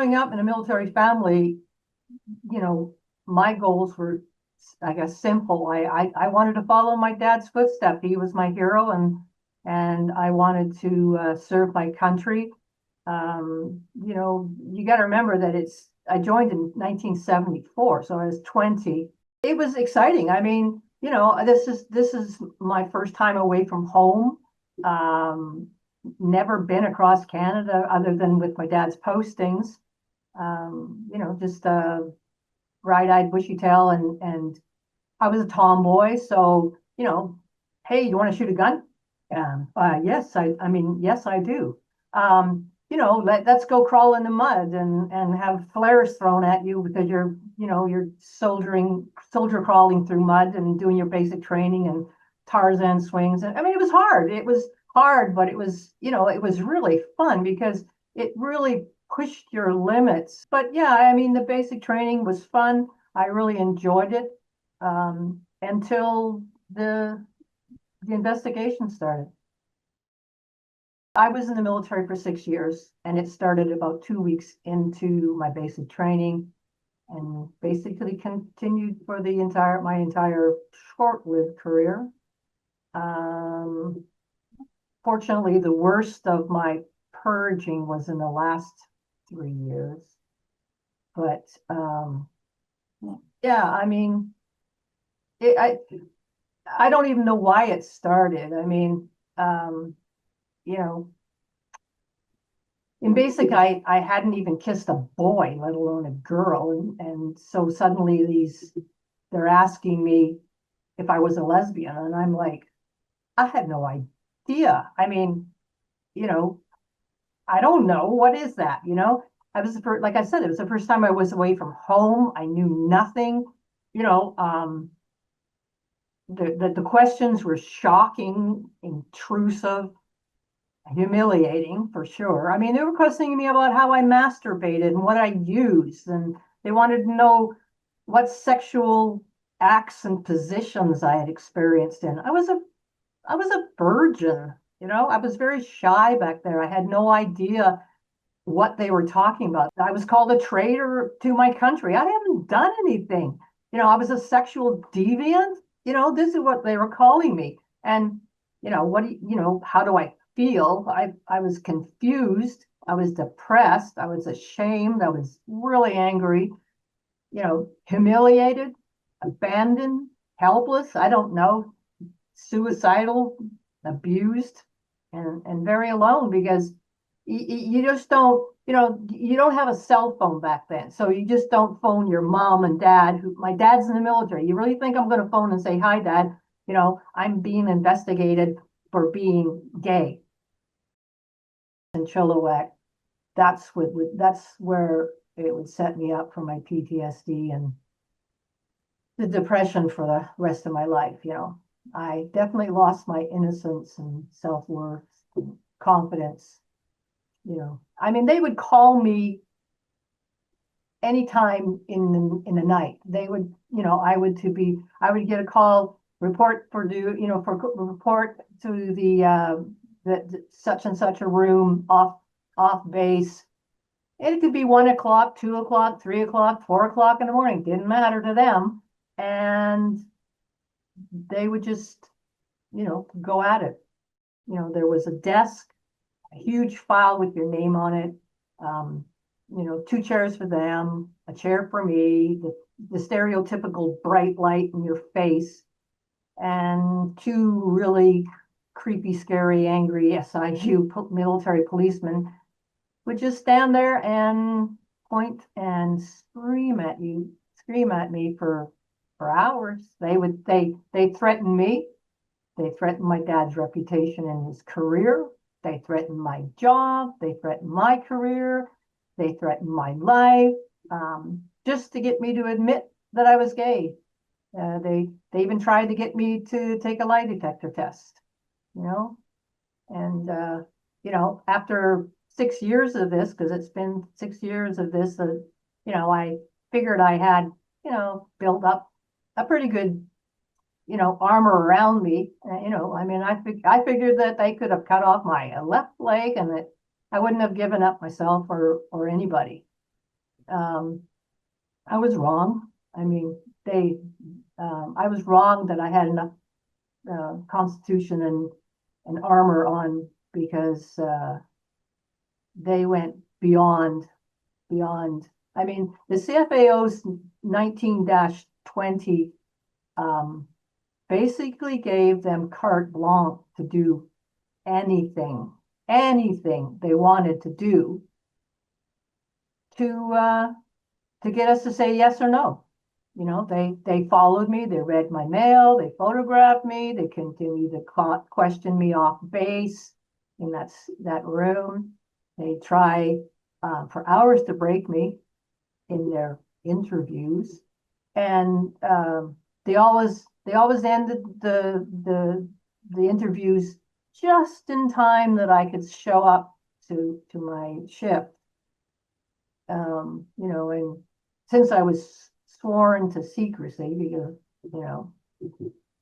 growing up in a military family, you know, my goals were, I guess, simple. I wanted to follow my dad's footsteps. He was my hero, and I wanted to serve my country. You got to remember that I joined in 1974, so I was 20. It was exciting. I mean, this is my first time away from home. Um, Never been across Canada other than with my dad's postings. Just bright-eyed, bushy-tail, and I was a tomboy, so hey, you want to shoot a gun? Yes, yes, I do. Let's go crawl in the mud and have flares thrown at you because you're soldier crawling through mud and doing your basic training and Tarzan swings. And I mean, it was hard. It was hard, but it was really fun because it really pushed your limits. But yeah, I mean, the basic training was fun. I really enjoyed it until the investigation started. I was in the military for 6 years, and it started about 2 weeks into my basic training, and basically continued for my entire short-lived career. Fortunately, the worst of my purging was in the last 3 years. But yeah, I mean, I don't even know why it started. I mean, you know, in basic, I hadn't even kissed a boy, let alone a girl. And so suddenly they're asking me if I was a lesbian. And I'm like, I had no idea. I mean, you know, I don't know. What is that? Like I said, it was the first time I was away from home. I knew nothing. You know, the questions were shocking, intrusive, humiliating for sure. I mean, they were questioning me about how I masturbated and what I used, and they wanted to know what sexual acts and positions I had experienced in. I was a virgin, I was very shy back there. I had no idea what they were talking about. I was called a traitor to my country. I haven't done anything. I was a sexual deviant. This is what they were calling me. And, how do I feel? I was confused. I was depressed. I was ashamed. I was really angry, humiliated, abandoned, helpless. I don't know, suicidal, abused, and very alone because you just don't, you don't have a cell phone back then. So you just don't phone your mom and dad. My dad's in the military. You really think I'm going to phone and say, hi, Dad, I'm being investigated for being gay? And Chilliwack, that's where it would set me up for my PTSD and the depression for the rest of my life. I definitely lost my innocence and self-worth and confidence. I mean, they would call me anytime in the night. They would, I would get a call, report report to the such and such a room off base. And it could be 1 o'clock, 2 o'clock, 3 o'clock, 4 o'clock in the morning. Didn't matter to them. And they would just, go at it. There was a desk, a huge file with your name on it. 2 chairs for them, a chair for me, the stereotypical bright light in your face, and 2 really creepy, scary, angry SIU military policemen would just stand there and point and scream at me for hours. They threatened me. They threatened my dad's reputation and his career. They threatened my job. They threatened my career. They threatened my life, just to get me to admit that I was gay. They even tried to get me to take a lie detector test, and after 6 years of this, because it's been 6 years of this, I figured I had, built up a pretty good, armor around me. I mean, I figured that they could have cut off my left leg and that I wouldn't have given up myself or anybody. I was wrong. I mean, I was wrong that I had enough constitution and armor on because they went beyond. I mean, the CFAO's 19-20 um, basically gave them carte blanche to do anything they wanted to do to get us to say yes or no. You know, they followed me, they read my mail, they photographed me, they continued to question me off base in that room. They try for hours to break me in their interviews, and they always ended the interviews just in time that I could show up to my shift. And since I was sworn to secrecy, because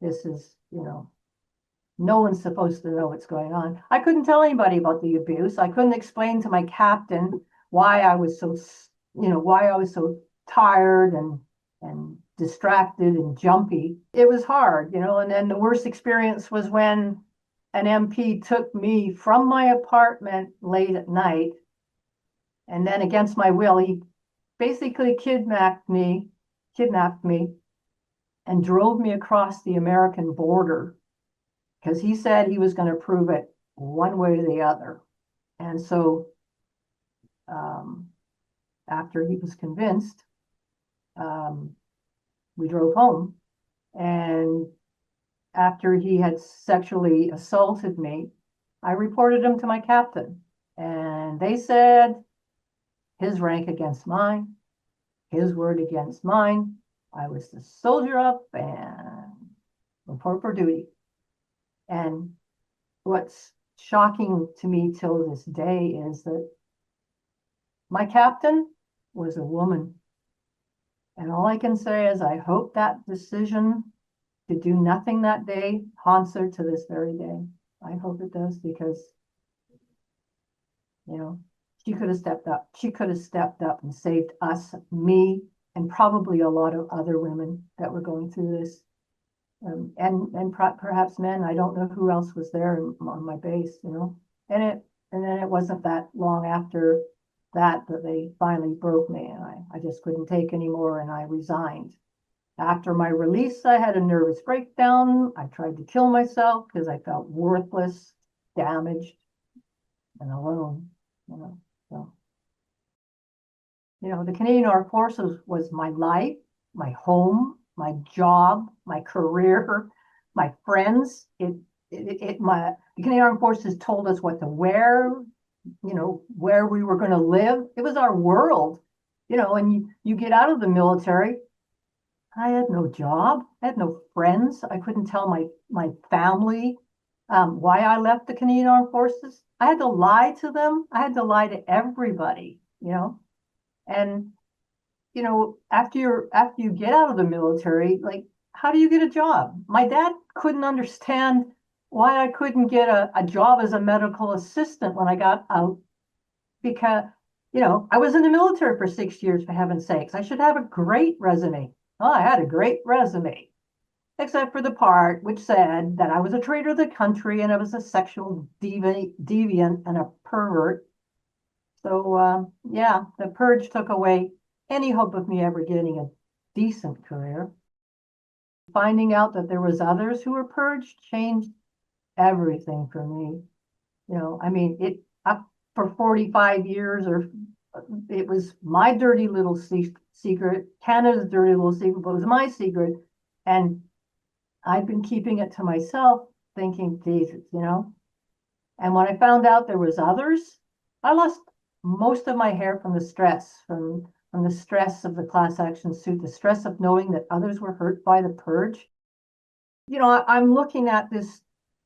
this is no one's supposed to know what's going on. I couldn't tell anybody about the abuse. I couldn't explain to my captain why I was so tired and distracted and jumpy. It was hard, and then the worst experience was when an MP took me from my apartment late at night, and then against my will, he basically kidnapped me and drove me across the American border because he said he was going to prove it one way or the other. And so um, after he was convinced, we drove home. And after he had sexually assaulted me, I reported him to my captain. And they said his rank against mine, his word against mine. I was to soldier up and report for duty. And what's shocking to me till this day is that my captain was a woman. And all I can say is I hope that decision to do nothing that day haunts her to this very day. I hope it does, because, she could have stepped up. She could have stepped up and saved us, me, and probably a lot of other women that were going through this. And perhaps men. I don't know who else was there on my base, and then it wasn't that long after that they finally broke me, and I just couldn't take anymore, and I resigned. After my release, I had a nervous breakdown. I tried to kill myself because I felt worthless, damaged, and alone. So the Canadian Armed Forces was my life, my home, my job, my career, my friends. The Canadian Armed Forces told us what to wear, where we were going to live. It was our world, and you get out of the military. I had no job. I had no friends. I couldn't tell my family why I left the Canadian Armed Forces. I had to lie to them. I had to lie to everybody, and after you get out of the military, like, how do you get a job? My dad couldn't understand why I couldn't get a job as a medical assistant when I got out, because I was in the military for 6 years, for heaven's sakes. I should have a great resume. Oh, I had a great resume, except for the part which said that I was a traitor to the country and I was a sexual deviant and a pervert. So yeah, the purge took away any hope of me ever getting a decent career. Finding out that there was others who were purged changed everything for me. I mean, it up for 45 years, or it was my dirty little secret, Canada's dirty little secret, but it was my secret. And I've been keeping it to myself, thinking, Jesus, And when I found out there was others, I lost most of my hair from the stress, from the stress of the class action suit, the stress of knowing that others were hurt by the purge. I'm looking at this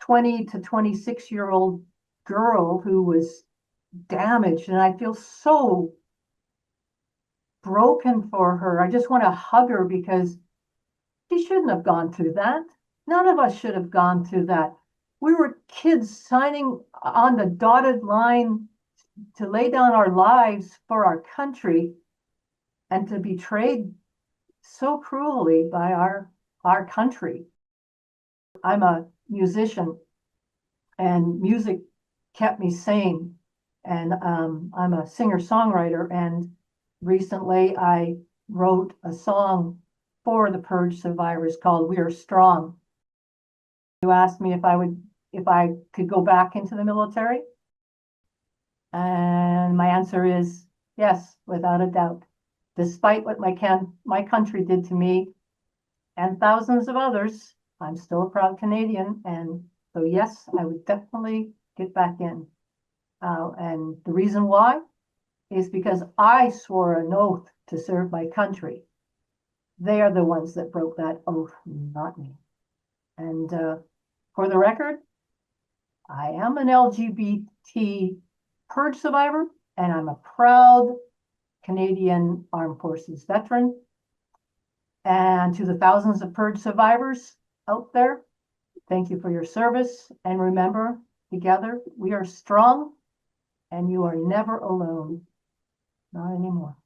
20 to 26-year-old girl who was damaged, and I feel so broken for her. I just want to hug her, because she shouldn't have gone through that. None of us should have gone through that. We were kids signing on the dotted line to lay down our lives for our country. and to be betrayed so cruelly by our country. I'm a musician, and music kept me sane. And I'm a singer-songwriter, and recently I wrote a song for the Purge survivors called "We Are Strong." You asked me if I could go back into the military, and my answer is yes, without a doubt. Despite what my country did to me and thousands of others, I'm still a proud Canadian, and so yes, I would definitely get back in. And the reason why is because I swore an oath to serve my country. They are the ones that broke that oath, not me. And for the record, I am an LGBT Purge survivor, and I'm a proud Canadian Armed Forces veteran. And to the thousands of Purge survivors out there, thank you for your service. And remember, together we are strong, and you are never alone. Not anymore.